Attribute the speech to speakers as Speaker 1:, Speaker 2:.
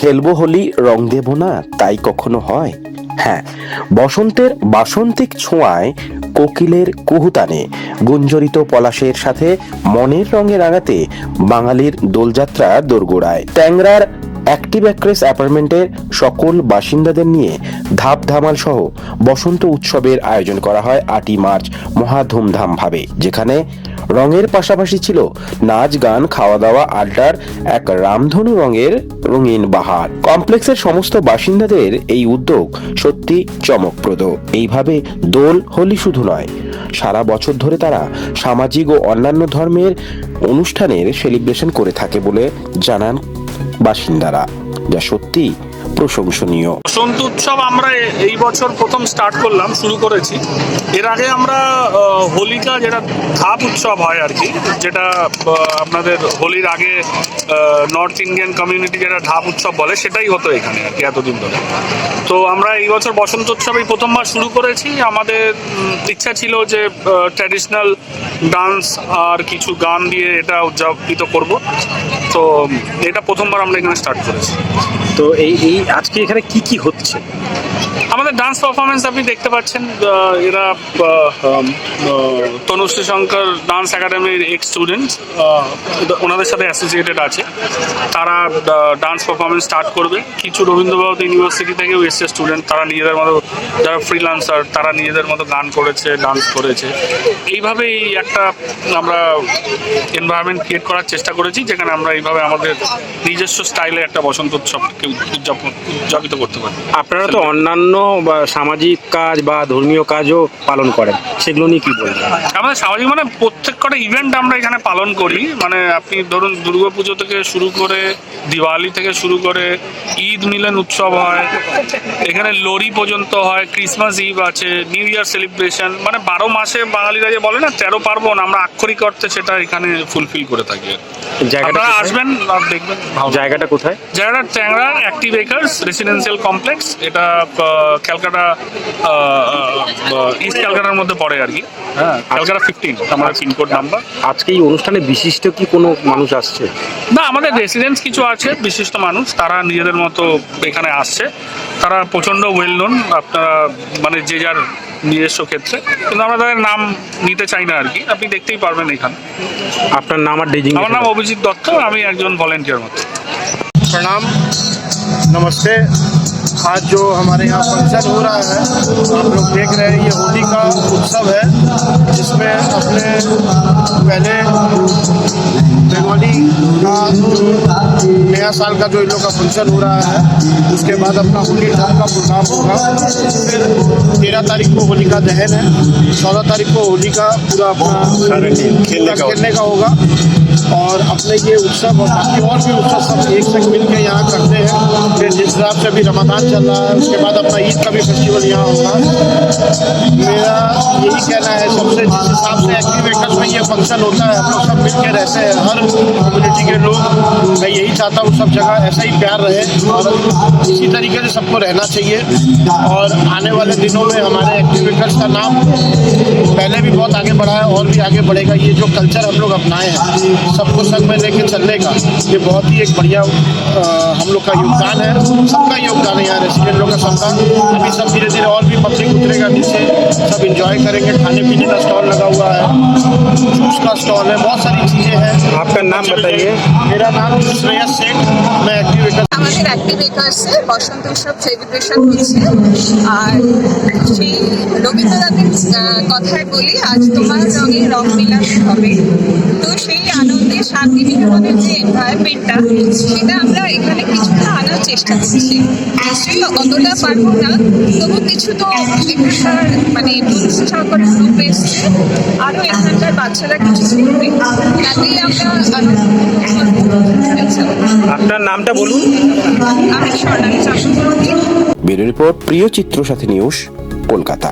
Speaker 1: খেলবো হোলি রং দেব না, তাই কখনো হয়? হ্যাঁ, বসন্তের বাসন্তিক ছোঁয়ায় কোকিলের কুহুতানে গুঞ্জরিত পলাশের সাথে মনের রঙে রাঙাতে বাঙালির দোলযাত্রা দোরগোড়ায়। ট্যাংরার অ্যাক্টিভ অ্যাক্রেস অ্যাপার্টমেন্টের সকল বাসিন্দাদের নিয়ে ধাপ ধামাল সহ বসন্ত উৎসবের আয়োজন করা হয় 8ই মার্চ মহা ধুমধাম ভাবে, যেখানে রঙের পাশাপাশি ছিল নাচ গান, খাওয়া দাওয়া, আড্ডার এক রামধনু রঙের রঙিন বাহার। কমপ্লেক্সের সমস্ত বাসিন্দাদের এই উদ্যোগ সত্যি চমকপ্রদ। এইভাবে দোল হোলি শুধু নয়, সারা বছর ধরে তারা সামাজিক ও অন্যান্য ধর্মের অনুষ্ঠানের সেলিব্রেশন করে থাকে বলে জানান বাসিন্দারা, যা সত্যি প্রশংসনীয়।
Speaker 2: বসন্ত উৎসব আমরা এই বছর প্রথম শুরু করেছি। এর আগে আমরা হোলিকা, যেটা ধাপ উৎসব হয় আর কি, যেটা আপনাদের হোলির আগে নর্থ ইন্ডিয়ান কমিউনিটি যেটা ধাপ উৎসব বলে, সেটাই হতো এখানে আর কি এতদিন ধরে। তো আমরা এই বছর বসন্ত উৎসবেই প্রথমবার শুরু করেছি। আমাদের ইচ্ছা ছিল যে ট্র্যাডিশনাল ডান্স আর কিছু গান দিয়ে এটা উদযাপিত করব। তো এটা প্রথমবার আমরা এখানে স্টার্ট করেছি।
Speaker 3: তো এই আজকে এখানে কি কি হচ্ছে?
Speaker 2: আমাদের ডান্স পারফরমেন্স আপনি দেখতে পাচ্ছেন। এরা তনুশ্রী শঙ্কর ডান্স একাডেমির এক্স স্টুডেন্ট, ওনাদের সাথে অ্যাসোসিয়েটেড আছে। তারা ডান্স পারফরমেন্স স্টার্ট করবে। কিছু রবীন্দ্রভারতী ইউনিভার্সিটি থেকেও এসছে স্টুডেন্ট, তারা নিজেদের মতো, যারা ফ্রিল্যান্সার, তারা নিজেদের মতো গান করেছে, ডান্স করেছে। এইভাবেই একটা আমরা এনভায়রনমেন্ট ক্রিয়েট করার চেষ্টা করেছি, যেখানে আমরা এইভাবে আমাদের নিজস্ব স্টাইলে একটা বসন্ত উৎসবকে উদযাপিত করতে পারি।
Speaker 3: আপনারা তো অন্যান্য বা সামাজিক কাজ বা ধর্মীয় কাজও পালন করেন, সেগুলো নিয়ে কি বলবেন?
Speaker 2: আমাদের সামাজিক মানে প্রত্যেক কটা ইভেন্ট আমরা এখানে পালন করি। মানে আপনি ধরুন দুর্গাপুজো থেকে শুরু করে, দিওয়ালি থেকে শুরু করে, ঈদ মিলন উৎসব হয়, এখানে লোরি পর্যন্ত হয়, ক্রিসমাস ইভ আছে, নিউ ইয়ার সেলিব্রেশন, মানে 12 মাসে বাঙালিরা যে বলে না 13 পার্বণ, আমরা আক্ষরিক অর্থে সেটা এখানে ফুলফিল করে থাকি। আপনারা আসবেন আর দেখবেন।
Speaker 3: জায়গাটা কোথায়?
Speaker 2: জায়গাটা ট্যাংরা অ্যাক্টিভ একার্স রেসিডেন্সিয়াল কমপ্লেক্স। এটা ক্যালকাটা, ইস্ট ক্যালকাটার মধ্যে পড়ে আর কি। হ্যাঁ, ক্যালকাটা 15 আমার পিনকোড নাম্বার।
Speaker 3: আজকে এই অনুষ্ঠানে বিশিষ্ট কি কোনো মানুষ আসছে?
Speaker 2: না, আমাদের রেসিডেন্টস কিছু আছে বিশিষ্ট মানুষ, তারা নিজেদের মতো এখানে আসছে। তারা প্রচণ্ড ওয়েল নোন, আপনারা মানে যে যার নিজস্ব ক্ষেত্রে, কিন্তু আমরা তাদের নাম নিতে চাই না আর কি। আপনি দেখতেই পারবেন এখানে।
Speaker 3: আপনার নাম আর ডেজিং?
Speaker 2: আমার নাম অভিজিৎ দত্ত, আমি একজন ভলেন্টিয়ার মতো।
Speaker 4: प्रणाम, नमस्ते। आज जो हमारे यहाँ फंक्शन हो रहा है, आप लोग देख रहे हैं, ये होली का उत्सव है, जिसमें अपने पहले बंगाली का नया साल का जो इन लोग का फंक्शन हो रहा है, उसके बाद अपना होली का प्रोग्राम होगा। फिर 13 तारीख को होलिका दहन है, 14 तारीख को होली का पूरा अपना खेलने का होगा। और अपने ये उत्सव और बाकी और भी उत्सव सब एक संग मिल के यहाँ करते हैं। फिर जिस हिसाब से अभी रमज़ान चल रहा है, उसके बाद अपना ईद का भी फेस्टिवल यहाँ होगा। मेरा यही कहना है सबसे, जिस हिसाब से एक्टिव एक्टर्स में ये फंक्शन होता है, हम लोग सब मिल के रहते हैं, हर कम्युनिटी के लोग। मैं यही चाहता हूँ सब जगह ऐसा ही प्यार रहे और इसी तरीके से सबको रहना चाहिए। और आने वाले दिनों में हमारे एक्टिव एक्टर्स का नाम पहले भी बहुत आगे बढ़ा है और भी आगे बढ़ेगा। ये जो कल्चर हम लोग अपनाए हैं, सबको संग में लेके चलने का, ये बहुत ही एक बढ़िया हम लोग का योगदान है। सबका योगदान है यहाँ रेसिडेंट लोग का, सबका। अभी सब धीरे धीरे और भी पब्लिक उतरेगा नीचे, सब इंजॉय करेंगे। खाने पीने का स्टॉल लगा हुआ है, जूस का स्टॉल है, बहुत सारी चीज़ें हैं।
Speaker 3: आपका नाम बताइए।
Speaker 4: मेरा नाम श्रेयस सेठ, मैं एक्टिव एक्टर्स।
Speaker 5: আমাদের অ্যাক্টিভ একার্সে বসন্ত উৎসব সেলিব্রেশন হচ্ছে। আর সেই রবীন্দ্রনাথের কথায় বলি, আজ তোমার রঙে রং মিলান হবে। তো সেই আনন্দে শান্তিনিকেতনের যে এনভায়রনমেন্টটা, সেটা আমরা এখানে কিছুটা আনার চেষ্টা করছি। নিশ্চয়ই অতটা পারবো না, তবু কিছু তো এখানকার মানে তনুশ্রী সহকারী গ্রুপ এসছে, আরও এখানকার বাচ্চারা কিছু শিখবে, তাতেই আমরা
Speaker 3: আপনার নামটা বলুন।
Speaker 5: আমি স্বর্ণালী চক্রবর্তী।
Speaker 1: ব্যুরো রিপোর্ট, প্রিয় চিত্র সাথী নিউজ, কলকাতা।